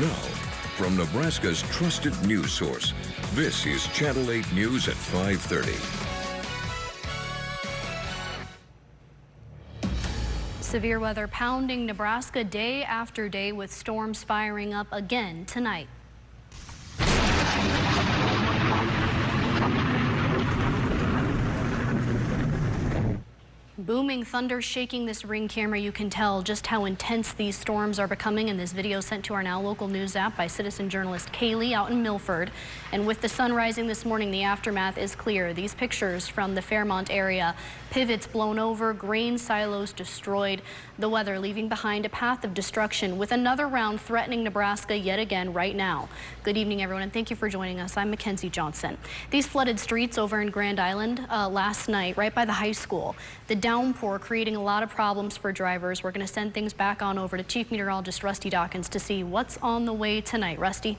Now, from Nebraska's trusted news source, this is Channel 8 News at 5:30. Severe weather pounding Nebraska day after day with storms firing up again tonight. Booming thunder shaking this ring camera. You can tell just how intense these storms are becoming in this video sent to our Now Local News app by citizen journalist Kaylee out in Milford. And with the sun rising this morning, the aftermath is clear. These pictures from the Fairmont area, pivots blown over, grain silos destroyed, the weather leaving behind a path of destruction with another round threatening Nebraska yet again right now. Good evening, everyone, and thank you for joining us. I'm Mackenzie Johnson. These flooded streets over in Grand Island last night, right by the high school. The downpour creating a lot of problems for drivers. We're going to send things back on over to Chief Meteorologist Rusty Dawkins to see what's on the way tonight. Rusty?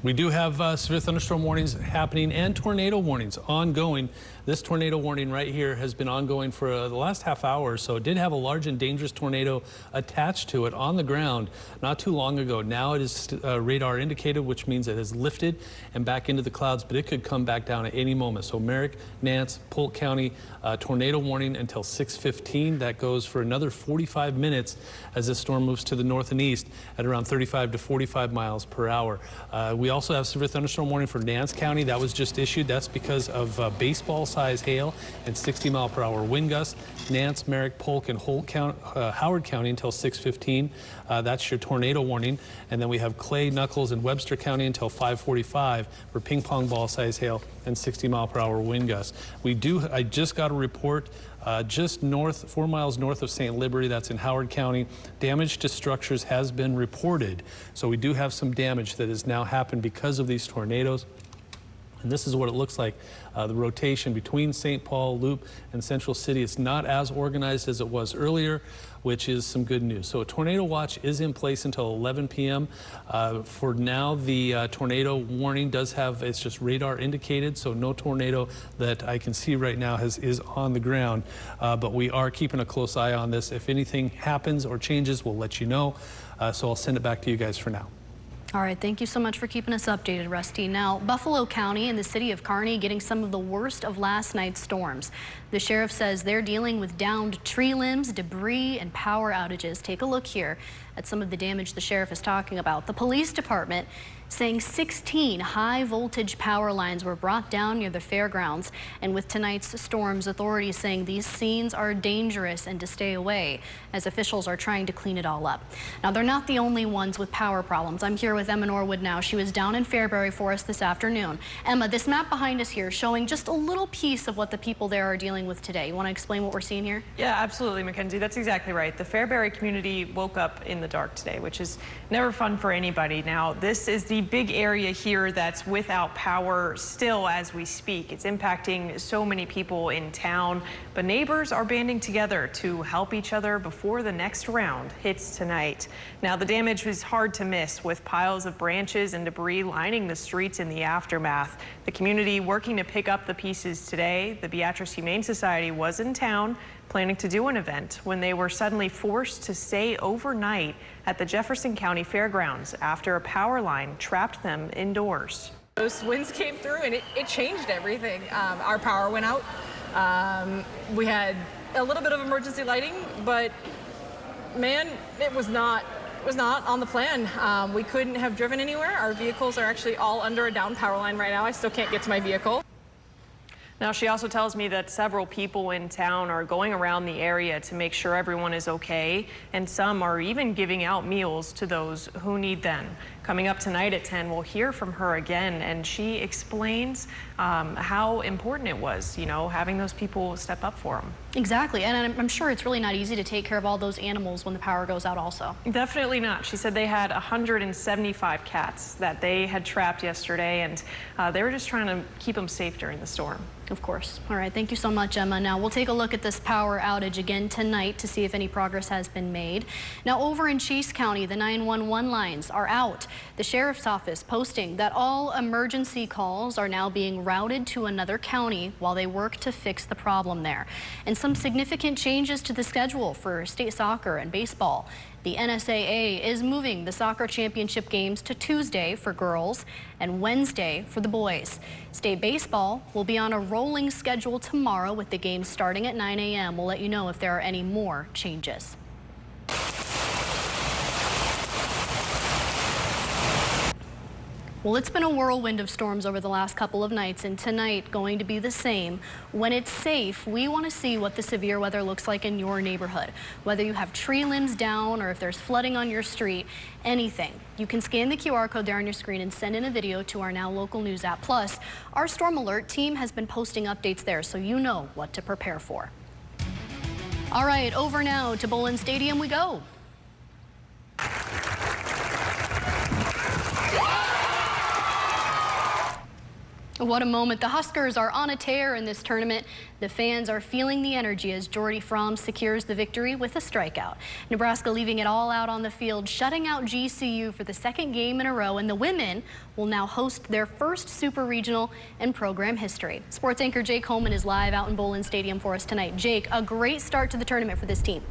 We do have severe thunderstorm warnings happening and tornado warnings ongoing. This tornado warning right here has been ongoing for the last half hour or so. It did have a large and dangerous tornado attached to it on the ground not too long ago. Now it is radar indicated, which means it has lifted and back into the clouds, but it could come back down at any moment. So Merrick, Nance, Polk County, tornado warning until 6:15. That goes for another 45 minutes as this storm moves to the north and east at around 35 to 45 miles per hour. We also have severe thunderstorm warning for Nance County. That was just issued. That's because of baseball-size hail and 60-mile-per-hour wind gusts. Nance, Merrick, Polk, and Howard County until 6:15. That's your tornado warning. And then we have Clay, Knuckles, and Webster County until 5:45 for ping-pong ball-size hail and 60-mile-per-hour wind gusts. I just got a report just 4 miles north of St. Liberty, that's in Howard County. Damage to structures has been reported. So we do have some damage that has now happened because of these tornadoes. And this is what it looks like, the rotation between St. Paul, Loop, and Central City. It's not as organized as it was earlier, which is some good news. So a tornado watch is in place until 11 p.m. For now, the tornado warning does have, it's just radar indicated, so no tornado that I can see right now is on the ground. But we are keeping a close eye on this. If anything happens or changes, we'll let you know. So I'll send it back to you guys for now. All right, thank you so much for keeping us updated, Rusty. Now, Buffalo County and the city of Kearney getting some of the worst of last night's storms. The sheriff says they're dealing with downed tree limbs, debris, and power outages. Take a look here at some of the damage the sheriff is talking about. The police department saying 16 high-voltage power lines were brought down near the fairgrounds. And with tonight's storms, authorities saying these scenes are dangerous and to stay away as officials are trying to clean it all up. Now, they're not the only ones with power problems. I'm here with Emma Norwood now. She was down in Fairbury for us this afternoon. Emma, this map behind us here showing just a little piece of what the people there are dealing with today. You want to explain what we're seeing here? Yeah, absolutely, Mackenzie. That's exactly right. The Fairbury community woke up in the dark today, which is never fun for anybody. Now, this is the big area here that's without power still as we speak. It's impacting so many people in town, but neighbors are banding together to help each other before the next round hits tonight. Now, the damage was hard to miss with piles of branches and debris lining the streets in the aftermath. The community working to pick up the pieces today. The Beatrice Humane Society was in town planning to do an event when they were suddenly forced to stay overnight at the Jefferson County Fairgrounds after a power line trapped them indoors. Those winds came through and it changed everything. Our power went out. We had a little bit of emergency lighting, but man, it was not on the plan. We couldn't have driven anywhere. Our vehicles are actually all under a down power line right now. I still can't get to my vehicle. Now, she also tells me that several people in town are going around the area to make sure everyone is okay, and some are even giving out meals to those who need them. Coming up tonight at 10, we'll hear from her again, and she explains how important it was, you know, having those people step up for them. Exactly, and I'm sure it's really not easy to take care of all those animals when the power goes out also. Definitely not. She said they had 175 cats that they had trapped yesterday, and they were just trying to keep them safe during the storm. Of course. All right, thank you so much, Emma. Now we'll take a look at this power outage again tonight to see if any progress has been made. Now over in Chase County, the 911 lines are out. The sheriff's office posting that all emergency calls are now being routed to another county while they work to fix the problem there. And some significant changes to the schedule for state soccer and baseball. The NSAA is moving the soccer championship games to Tuesday for girls and Wednesday for the boys. State baseball will be on a rolling schedule tomorrow with the games starting at 9 a.m. We'll let you know if there are any more changes. Well, it's been a whirlwind of storms over the last couple of nights, and tonight going to be the same. When it's safe, we want to see what the severe weather looks like in your neighborhood. Whether you have tree limbs down or if there's flooding on your street, anything. You can scan the QR code there on your screen and send in a video to our Now Local News app. Plus, our Storm Alert team has been posting updates there so you know what to prepare for. All right, over now to Bolin Stadium we go. What a moment. The Huskers are on a tear in this tournament. The fans are feeling the energy as Jordy Fromm secures the victory with a strikeout. Nebraska leaving it all out on the field, shutting out GCU for the second game in a row, and the women will now host their first Super Regional in program history. Sports anchor Jake Holman is live out in Bolin Stadium for us tonight. Jake, a great start to the tournament for this team.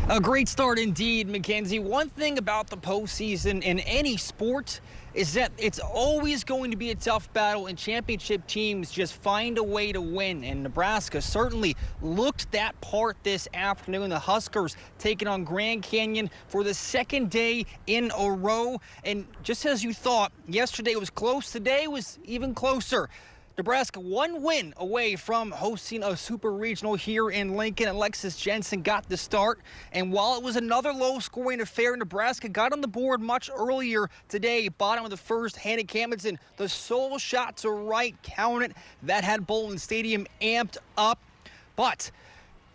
A great start indeed, Mackenzie. One thing about the postseason in any sport is that it's always going to be a tough battle, and championship teams just find a way to win. And Nebraska certainly looked that part this afternoon. The Huskers taking on Grand Canyon for the second day in a row. And just as you thought, yesterday was close, today was even closer. Nebraska one win away from hosting a super regional here in Lincoln. Alexis Jensen got the start, and while it was another low-scoring affair, Nebraska got on the board much earlier today. Bottom of the first, Hannah Camdenson, the sole shot to right, count it. That had Bolin Stadium amped up, but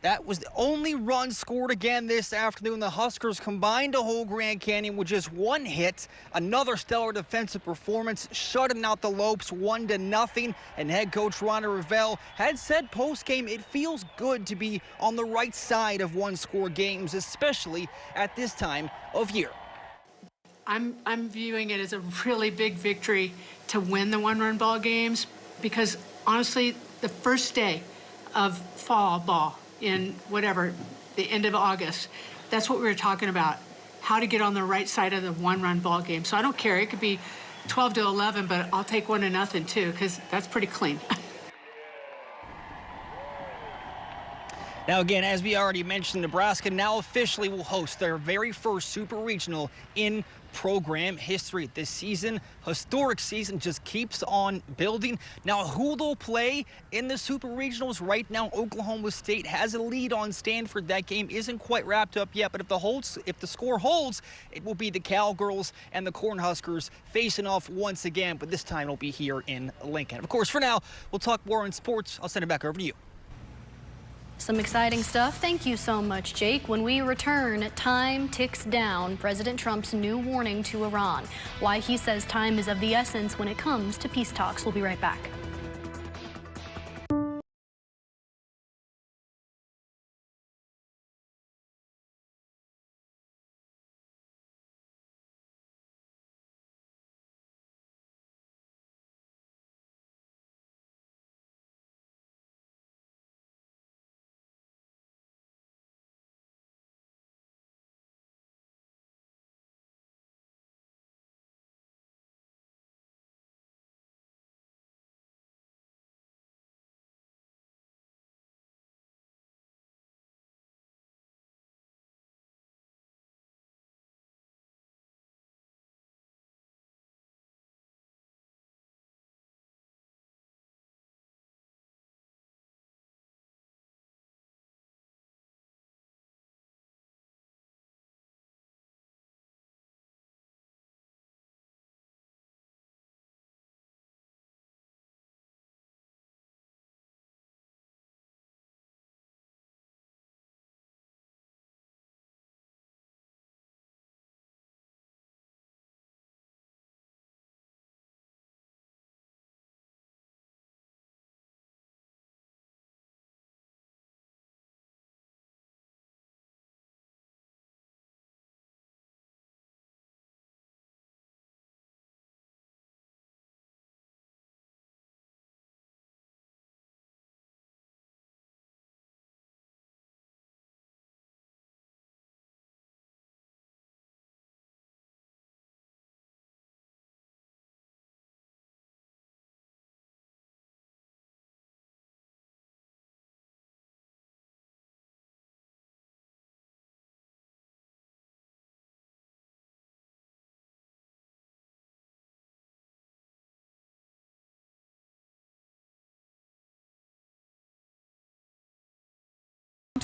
that was the only run scored again this afternoon. The Huskers combined to hold Grand Canyon with just one hit. Another stellar defensive performance, shutting out the Lopes 1-0. And head coach Rhonda Ravel had said post-game it feels good to be on the right side of one-score games, especially at this time of year. I'm viewing it as a really big victory to win the one-run ball games, because honestly, the first day of fall ball in whatever, the end of August, that's what we were talking about, how to get on the right side of the one-run ball game. So I don't care, it could be 12-11, but I'll take 1-0 too, because that's pretty clean. Now again, as we already mentioned, Nebraska now officially will host their very first Super Regional in program history. This season, historic season, just keeps on building. Now, who they'll play in the Super Regionals right now, Oklahoma State has a lead on Stanford. That game isn't quite wrapped up yet, but if the score holds, it will be the Cowgirls and the Cornhuskers facing off once again, but this time it'll be here in Lincoln. Of course, for now, we'll talk more on sports. I'll send it back over to you. Some exciting stuff. Thank you so much, Jake. When we return, time ticks down. President Trump's new warning to Iran. Why he says time is of the essence when it comes to peace talks. We'll be right back.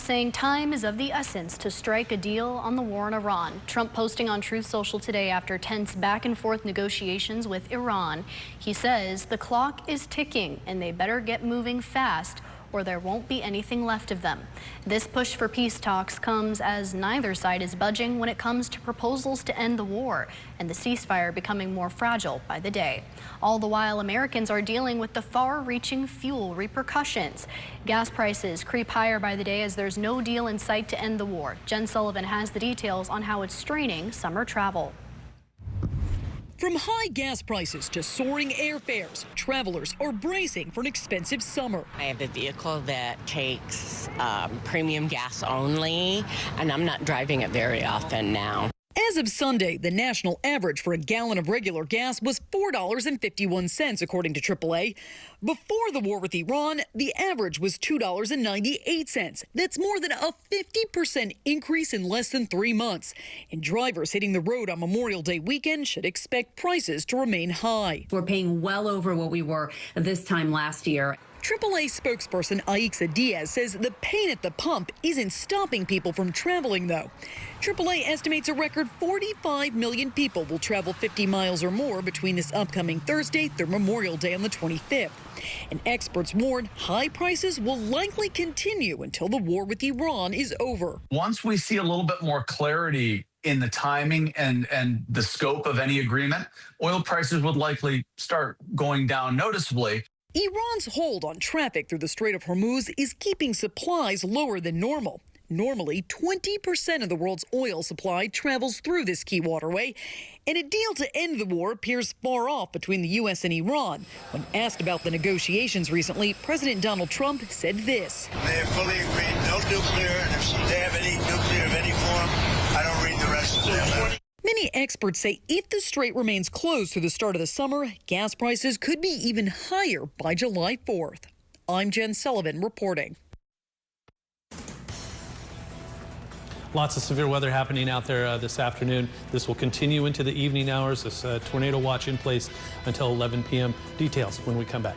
saying time is of the essence to strike a deal on the war in Iran. Trump posting on Truth Social today after tense back and forth negotiations with Iran. He says the clock is ticking and they better get moving fast or there won't be anything left of them. This push for peace talks comes as neither side is budging when it comes to proposals to end the war and the ceasefire becoming more fragile by the day. All the while, Americans are dealing with the far-reaching fuel repercussions. Gas prices creep higher by the day as there's no deal in sight to end the war. Jen Sullivan has the details on how it's straining summer travel. From high gas prices to soaring airfares, travelers are bracing for an expensive summer. I have a vehicle that takes premium gas only, and I'm not driving it very often now. As of Sunday, the national average for a gallon of regular gas was $4.51, according to AAA. Before the war with Iran, the average was $2.98. That's more than a 50% increase in less than 3 months. And drivers hitting the road on Memorial Day weekend should expect prices to remain high. We're paying well over what we were this time last year. AAA spokesperson Aixa Diaz says the pain at the pump isn't stopping people from traveling, though. AAA estimates a record 45 million people will travel 50 miles or more between this upcoming Thursday through Memorial Day on the 25th. And experts warn high prices will likely continue until the war with Iran is over. Once we see a little bit more clarity in the timing and the scope of any agreement, oil prices would likely start going down noticeably. Iran's hold on traffic through the Strait of Hormuz is keeping supplies lower than normal. Normally, 20% of the world's oil supply travels through this key waterway, and a deal to end the war appears far off between the U.S. and Iran. When asked about the negotiations recently, President Donald Trump said this. They have fully agreed no nuclear, and if they have any nuclear of any form, I don't read the rest of them. Many experts say if the strait remains closed through the start of the summer, gas prices could be even higher by July 4th. I'm Jen Sullivan reporting. Lots of severe weather happening out there this afternoon. This will continue into the evening hours. This tornado watch in place until 11 p.m. Details when we come back.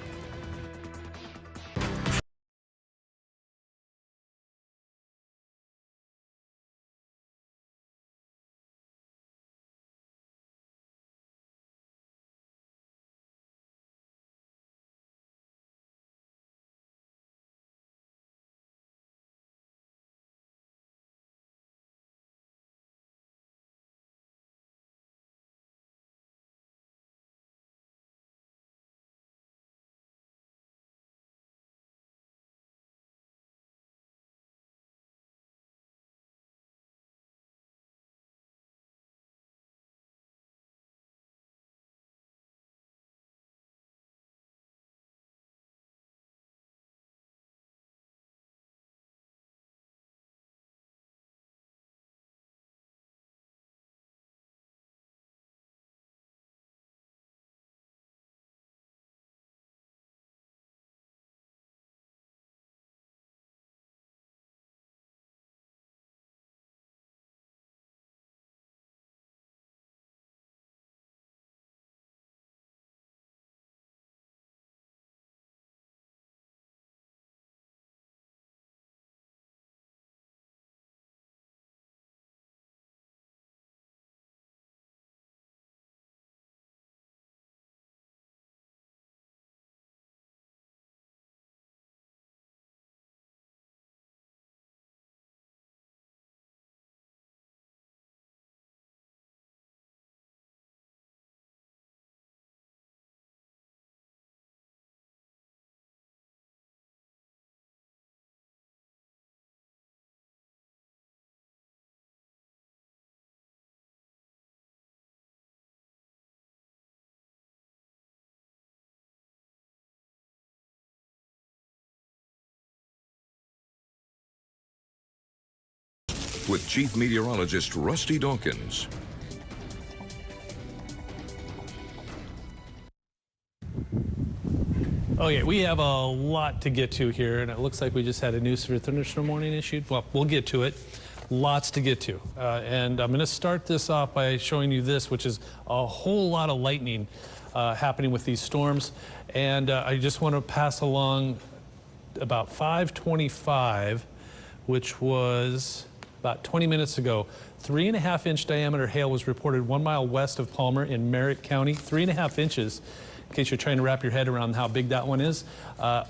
With Chief Meteorologist Rusty Dawkins. Okay, we have a lot to get to here, and it looks like we just had a new severe thunderstorm warning issued. Well, we'll get to it. Lots to get to. And I'm going to start this off by showing you this, which is a whole lot of lightning happening with these storms. And I just want to pass along about 5:25. which was about 20 minutes ago. 3.5-inch diameter hail was reported 1 mile west of Palmer in Merritt County. 3.5 inches, in case you're trying to wrap your head around how big that one is,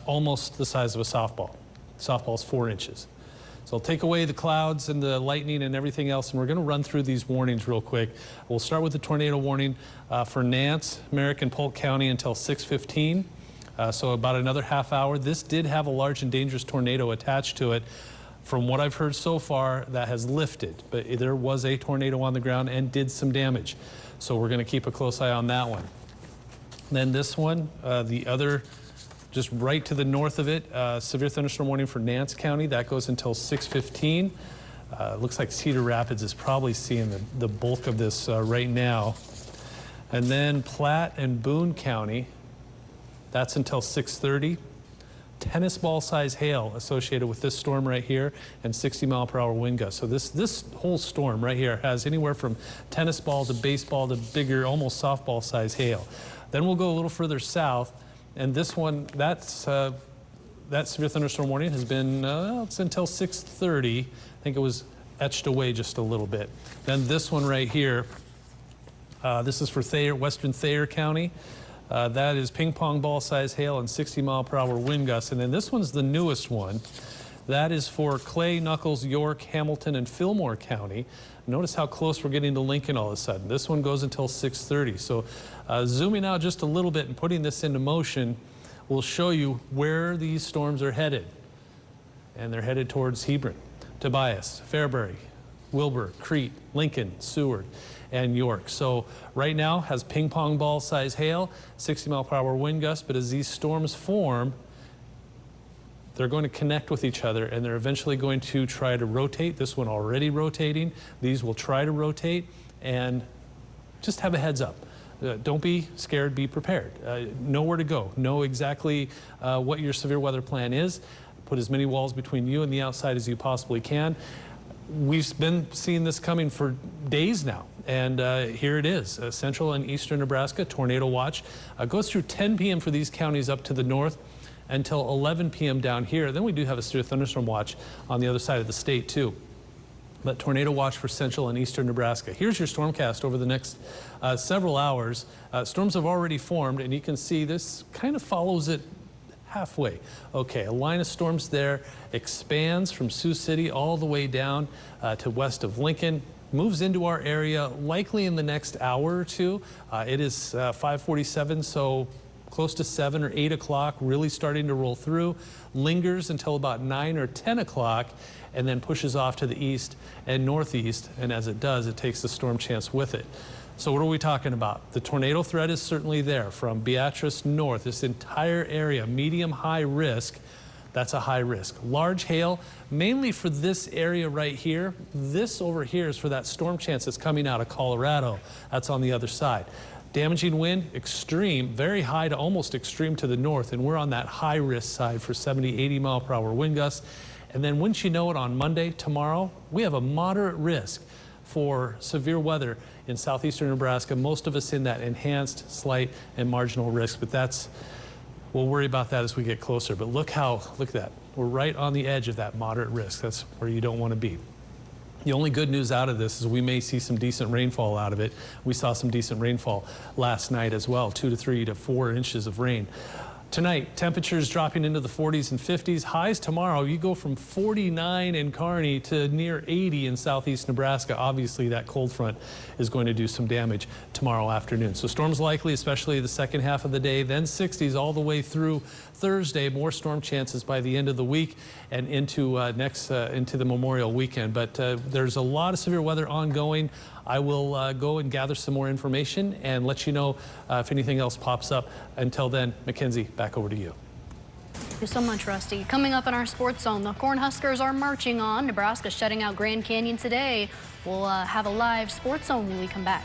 almost the size of a softball. Softball's 4 inches. So I'll take away the clouds and the lightning and everything else, and we're going to run through these warnings real quick. We'll start with the tornado warning for Nance, Merrick, and Polk County until 6:15. So about another half hour. This did have a large and dangerous tornado attached to it. From what I've heard so far, that has lifted, but there was a tornado on the ground and did some damage. So we're going to keep a close eye on that one. Then this one, the other, just right to the north of it, severe thunderstorm warning for Nance County. That goes until 6:15. Looks like Cedar Rapids is probably seeing the bulk of this right now. And then Platte and Boone County, that's until 6:30. Tennis ball size hail associated with this storm right here and 60-mile-per-hour wind gusts. So this whole storm right here has anywhere from tennis ball to baseball to bigger, almost softball size hail. Then we'll go a little further south, and this one, that severe thunderstorm warning has been it's until 6:30. I think it was etched away just a little bit. Then this one right here, this is for Thayer, western Thayer County. That is ping pong ball size hail and 60-mile-per-hour wind gusts. And then this one's the newest one. That is for Clay, Nuckolls, York, Hamilton, and Fillmore County. Notice how close we're getting to Lincoln all of a sudden. This one goes until 6:30. So zooming out just a little bit and putting this into motion will show you where these storms are headed. And they're headed towards Hebron, Tobias, Fairbury, Wilbur, Crete, Lincoln, Seward, and York. So right now has ping pong ball size hail, 60-mile-per-hour wind gusts, but as these storms form, they're going to connect with each other, and they're eventually going to try to rotate. This one already rotating. These will try to rotate, and just have a heads up. Don't be scared, be prepared. Know where to go. Know exactly what your severe weather plan is. Put as many walls between you and the outside as you possibly can. We've been seeing this coming for days now, and here it is. Central and eastern Nebraska tornado watch goes through 10 p.m. for these counties up to the north until 11 p.m. down here. Then we do have a severe thunderstorm watch on the other side of the state too. But tornado watch for central and eastern Nebraska. Here's your stormcast over the next several hours. Storms have already formed, and you can see this kind of follows it halfway. Okay, a line of storms there expands from Sioux City all the way down to west of Lincoln, moves into our area likely in the next hour or two. It is 5:47, so close to 7 or 8 o'clock, really starting to roll through, lingers until about 9 or 10 o'clock, and then pushes off to the east and northeast, and as it does, it takes the storm chance with it. So what are we talking about? The tornado threat is certainly there from Beatrice north. This entire area, medium-high risk, that's a high risk. Large hail, mainly for this area right here. This over here is for that storm chance that's coming out of Colorado. That's on the other side. Damaging wind, extreme, very high to almost extreme to the north, and we're on that high risk side for 70, 80-mile-per-hour wind gusts. And then wouldn't you know it, on Monday, tomorrow, we have a moderate risk for severe weather in southeastern Nebraska. Most of us in that enhanced, slight, and marginal risk, but we'll worry about that as we get closer. But look at that. We're right on the edge of that moderate risk. That's where you don't want to be. The only good news out of this is we may see some decent rainfall out of it. We saw some decent rainfall last night as well, 2 to 3 to 4 inches of rain. Tonight, temperatures dropping into the 40s and 50s. Highs tomorrow, you go from 49 in Kearney to near 80 in southeast Nebraska. Obviously, that cold front is going to do some damage tomorrow afternoon. So storms likely, especially the second half of the day, then 60s all the way through Thursday. More storm chances by the end of the week and into into the Memorial weekend. But there's a lot of severe weather ongoing. I will go and gather some more information and let you know if anything else pops up. Until then, Mackenzie, back over to you. Thank you so much, Rusty. Coming up in our sports zone, the Cornhuskers are marching on. Nebraska shutting out Grand Canyon today. We'll have a live sports zone when we come back.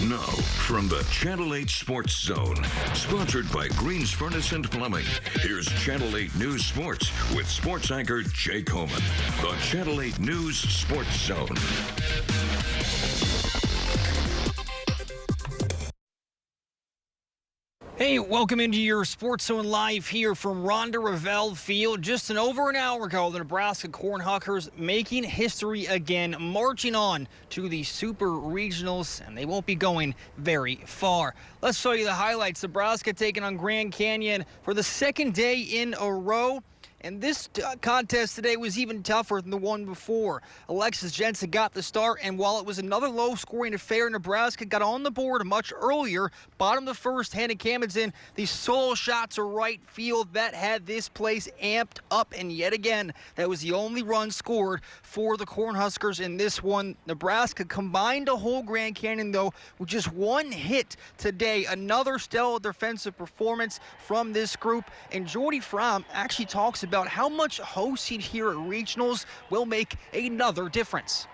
Now, from the Channel 8 Sports Zone, sponsored by Greens Furnace and Plumbing, here's Channel 8 News Sports with sports anchor Jake Homan. The Channel 8 News Sports Zone. Hey, welcome into your Sports Zone Live here from Ronda Revelle Field. Just over an hour ago, the Nebraska Cornhuskers making history again, marching on to the Super Regionals, and they won't be going very far. Let's show you the highlights. Nebraska taking on Grand Canyon for the second day in a row. And this contest today was even tougher than the one before. Alexis Jensen got the start, and while it was another low-scoring affair, Nebraska got on the board much earlier. Bottom of the first, Hannah Kamendsen, the solo shot to right field that had this place amped up. And yet again, that was the only run scored for the Cornhuskers in this one. Nebraska combined to hold Grand Canyon, though, with just one hit today. Another stellar defensive performance from this group. And Jordy Fromm actually talks about how much hosting here at regionals will make another difference.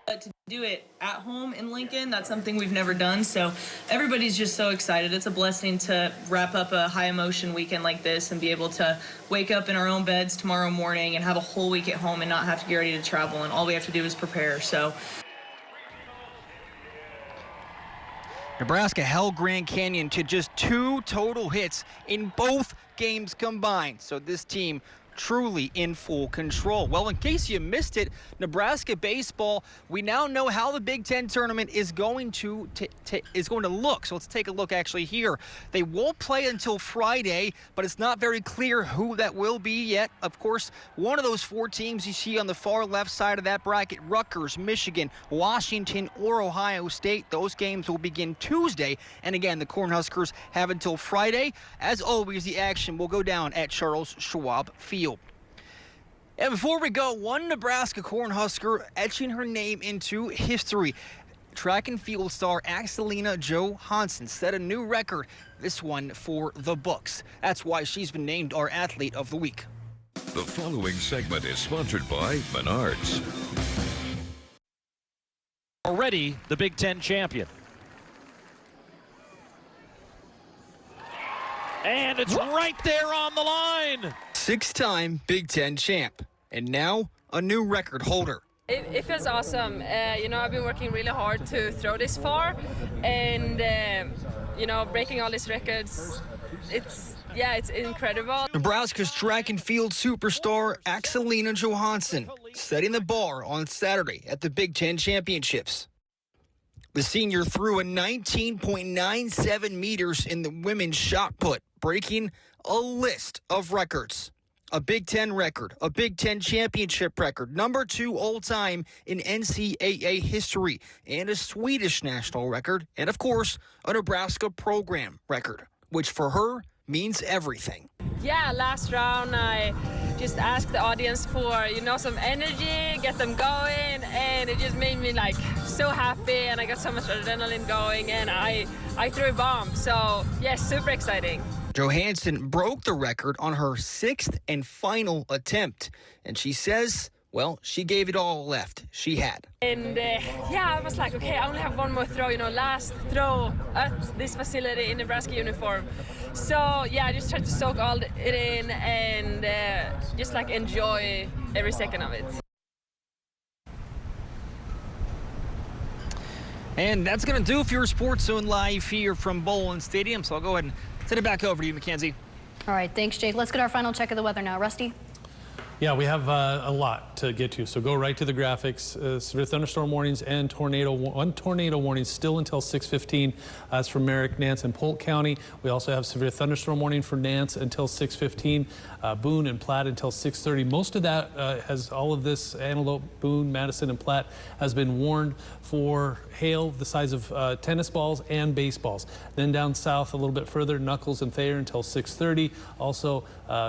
To do it at home in Lincoln, that's something we've never done, so everybody's just so excited. It's a blessing to wrap up a high emotion weekend like this and be able to wake up in our own beds tomorrow morning and have a whole week at home and not have to get ready to travel, and all we have to do is prepare. So Nebraska held Grand Canyon to just 2 total hits in both games combined. So this team truly in full control. Well, in case you missed it, Nebraska baseball, we now know how the Big Ten tournament is going to look. So let's take a look actually here. They won't play until Friday, but it's not very clear who that will be yet. Of course, one of those 4 teams you see on the far left side of that bracket, Rutgers, Michigan, Washington, or Ohio State. Those games will begin Tuesday. And again, the Cornhuskers have until Friday. As always, the action will go down at Charles Schwab Field. And before we go, one Nebraska Cornhusker etching her name into history. Track and field star Axelina Johansson set a new record, this one for the books. That's why she's been named our Athlete of the Week. The following segment is sponsored by Menards. Already the Big Ten champion. And it's right there on the line. 6-time Big Ten champ, and now a new record holder. It feels awesome. I've been working really hard to throw this far, and breaking all these records. It's incredible. Nebraska's track and field superstar Axelina Johansson setting the bar on Saturday at the Big Ten Championships. The senior threw a 19.97 meters in the women's shot put, breaking a list of records. A Big Ten record, a Big Ten championship record, number 2 all-time in NCAA history, and a Swedish national record, and of course, a Nebraska program record, which for her means everything. Yeah, last round I just asked the audience for, some energy, get them going, and it just made me so happy, and I got so much adrenaline going, and I threw a bomb. So yeah, super exciting. Johansson broke the record on her 6th and final attempt, and she says, well, she gave it all left. She had. And I was like, okay, I only have one more throw, last throw at this facility in Nebraska uniform. So yeah, I just tried to soak all it in and just enjoy every second of it. And that's going to do it for your Sports Zone Live here from Bowling Stadium. So I'll go ahead and send it back over to you, Mackenzie. All right, thanks, Jake. Let's get our final check of the weather now. Rusty? Yeah, we have a lot to get to, so go right to the graphics. Severe thunderstorm warnings and one tornado warning still until 6:15. As for Merrick, Nance, and Polk County, we also have severe thunderstorm warning for Nance until 6:15, Boone and Platte until 6:30. Most of that all of this, Antelope, Boone, Madison, and Platte, has been warned for hail the size of tennis balls and baseballs. Then down south a little bit further, Knuckles and Thayer until 6:30. Also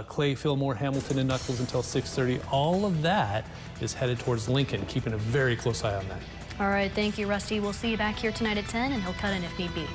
Clay, Fillmore, Hamilton, and Knuckles until 6:30. All of that is headed towards Lincoln, keeping a very close eye on that. All right, thank you, Rusty. We'll see you back here tonight at 10, and he'll cut in if need be.